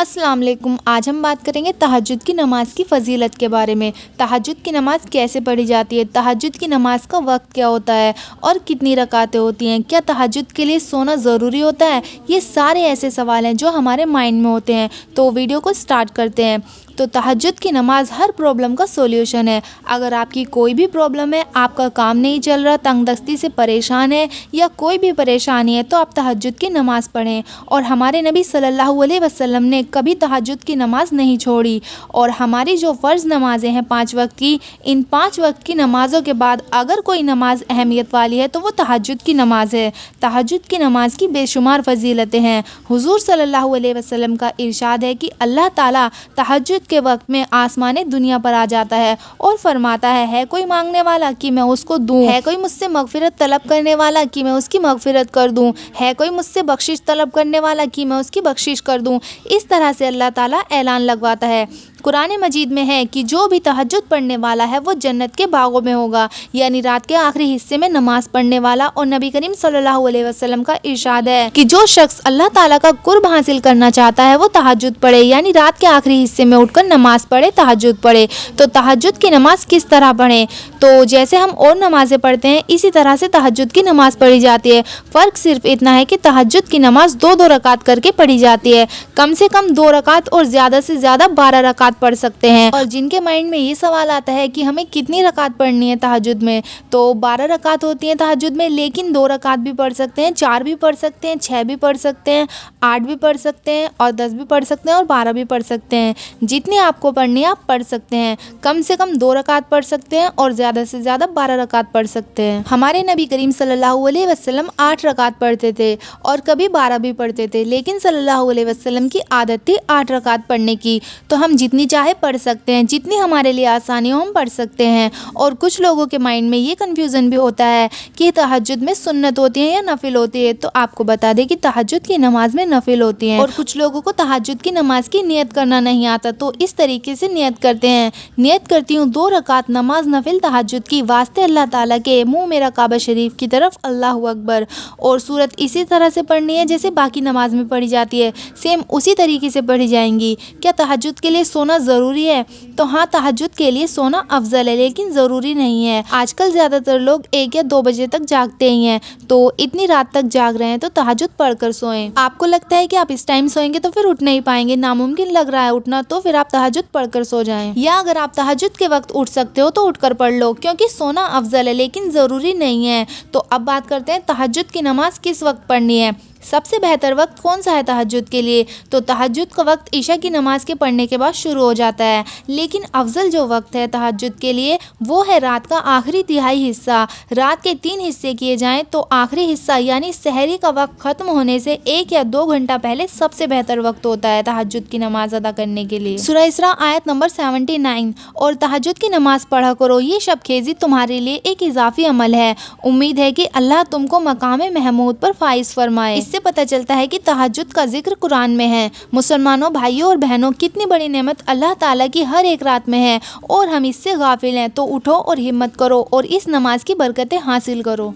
अस्सलाम वालेकुम। आज हम बात करेंगे तहज्जुद की नमाज़ की फ़जीलत के बारे में। तहज्जुद की नमाज़ कैसे पढ़ी जाती है, तहज्जुद की नमाज़ का वक्त क्या होता है और कितनी रकातें होती हैं, क्या तहज्जुद के लिए सोना ज़रूरी होता है। ये सारे ऐसे सवाल हैं जो हमारे माइंड में होते हैं। तो वीडियो को स्टार्ट करते हैं। तो तहज्जुद की नमाज़ हर प्रॉब्लम का सोल्यूशन है। अगर आपकी कोई भी प्रॉब्लम है, आपका काम नहीं चल रहा, तंगदस्ती से परेशान है या कोई भी परेशानी है, तो आप तहज्जुद की नमाज़ पढ़ें। और हमारे नबी सल्लल्लाहु अलैहि वसल्लम ने कभी तहज्जुद की नमाज़ नहीं छोड़ी। और हमारी जो फ़र्ज़ नमाज़ें हैं 5 वक्त की, इन 5 वक्त की नमाज़ों के बाद अगर कोई नमाज़ अहमियत वाली है तो वो तहज्जुद की नमाज़ है। तहज्जुद की नमाज़ की बेशुमार फ़जीलतें हैं। हुज़ूर सल्लल्लाहु अलैहि वसल्लम का इरशाद है कि अल्लाह ताला तहज्जुद के वक्त में आसमाने दुनिया पर आ जाता है और फरमाता है कोई मांगने वाला कि मैं उसको दूं, है कोई मुझसे मगफिरत तलब करने वाला कि मैं उसकी मगफिरत कर दूं, है कोई मुझसे बख्शिश तलब करने वाला कि मैं उसकी बख्शिश कर दूं। इस तरह से अल्लाह ताला ऐलान लगवाता है। कुरान मजीद में है कि जो भी तहज्जुद पढ़ने वाला है वो जन्नत के बागों में होगा, यानी रात के आखिरी हिस्से में नमाज पढ़ने वाला। और नबी करीम सल्लल्लाहु अलैहि वसल्लम का इरशाद है कि जो शख्स अल्लाह ताला का कुर्ब हासिल करना चाहता है वो तहज्जुद पढ़े, यानी रात के आखिरी हिस्से में उठकर नमाज पढ़े, तहज्जुद पढ़े। तो तहज्जुद की नमाज किस तरह पढ़ें, तो जैसे हम और नमाजें पढ़ते हैं इसी तरह से तहज्जुद की नमाज पढ़ी जाती है। फ़र्क सिर्फ इतना है कि तहज्जुद की नमाज 2-2 रकात करके पढ़ी जाती है। कम से कम 2 रकात और ज़्यादा से ज़्यादा 12 रकात पढ़ सकते हैं। और जिनके माइंड में ये सवाल आता है कि हमें कितनी रकात पढ़नी है तहज्जुद में, तो 12 रकात होती हैं तहज्जुद में, लेकिन 2 रकात भी पढ़ सकते हैं, 4 भी पढ़ सकते हैं, 6 भी पढ़ सकते हैं, 8 भी पढ़ सकते हैं और 10 भी पढ़ सकते हैं और 12 भी पढ़ सकते हैं। जितनी आपको पढ़नी है आप पढ़ सकते हैं। कम से कम 2 रकात पढ़ सकते हैं और ज़्यादा से ज़्यादा 12 रकात पढ़ सकते हैं। हमारे नबी करीम सल्लल्लाहु अलैहि वसल्लम 8 रकात पढ़ते थे और कभी 12 भी पढ़ते थे, लेकिन सल्लल्लाहु अलैहि वसल्लम की आदत थी 8 रकात पढ़ने की। तो हम जितनी चाहे पढ़ सकते हैं, जितनी हमारे लिए आसानी हो हम पढ़ सकते हैं। और कुछ लोगों के माइंड में ये कन्फ्यूज़न भी होता है कि तहज्जुद में सुन्नत होती है या नफिल होती है। तो आपको बता दें कि तहज्जुद की नमाज में नफिल होती हैं। और कुछ लोगों को तहज्जुद की नमाज की नियत करना नहीं आता, तो इस तरीके से नियत करते हैं। नियत करती हूँ 2 रकात नमाज नफिल तहज्जुद की वास्ते अल्लाह ताला के, मुँह मेरा काबा शरीफ की तरफ, अल्लाहु अकबर। और सूरत इसी तरह से पढ़नी है जैसे बाकी नमाज में पढ़ी जाती है, सेम उसी तरीके से पढ़ी जाएंगी। क्या तहज्जुद के लिए सोना ज़रूरी है, तो हाँ, तहज्जुद के लिए सोना अफजल है लेकिन ज़रूरी नहीं है। आजकल ज़्यादातर लोग 1 या 2 बजे तक जागते ही हैं, तो इतनी रात तक जाग रहे हैं तो तहज्जुद पढ़कर सोएं। आपको लगता है कि आप इस टाइम सोएंगे तो फिर उठ नहीं पाएंगे, नामुमकिन लग रहा है उठना, तो फिर आप तहज्जुद पढ़कर सो जाएं। या अगर आप तहज्जुद के वक्त उठ सकते हो तो उठकर पढ़ लो, क्योंकि सोना अफजल है लेकिन ज़रूरी नहीं है। तो अब बात करते हैं तहज्जुद की नमाज किस वक्त पढ़नी है। सबसे बेहतर वक्त कौन सा है तहज्जुद के लिए, तो तहज्जुद का वक्त ईशा की नमाज के पढ़ने के बाद शुरू हो जाता है। लेकिन अफजल जो वक्त है तहज्जुद के लिए वो है रात का आखिरी तिहाई हिस्सा। रात के 3 हिस्से किए जाएं तो आखिरी हिस्सा यानी सहरी का वक्त ख़त्म होने से 1 या 2 घंटा पहले सबसे बेहतर वक्त होता है तहज्जुद की नमाज अदा करने के लिए। सूरह इसरा आयत नंबर 79। और तहज्जुद की नमाज पढ़ा करो, ये शब खेजी तुम्हारे लिए एक इजाफी अमल है। उम्मीद है कि अल्लाह तुमको मकाम महमूद पर फाइज फरमाए। इससे पता चलता है कि तहज्जुद का जिक्र कुरान में है। मुसलमानों भाइयों और बहनों, कितनी बड़ी नेमत अल्लाह ताला की हर एक रात में है और हम इससे गाफिल हैं। तो उठो और हिम्मत करो और इस नमाज की बरकतें हासिल करो।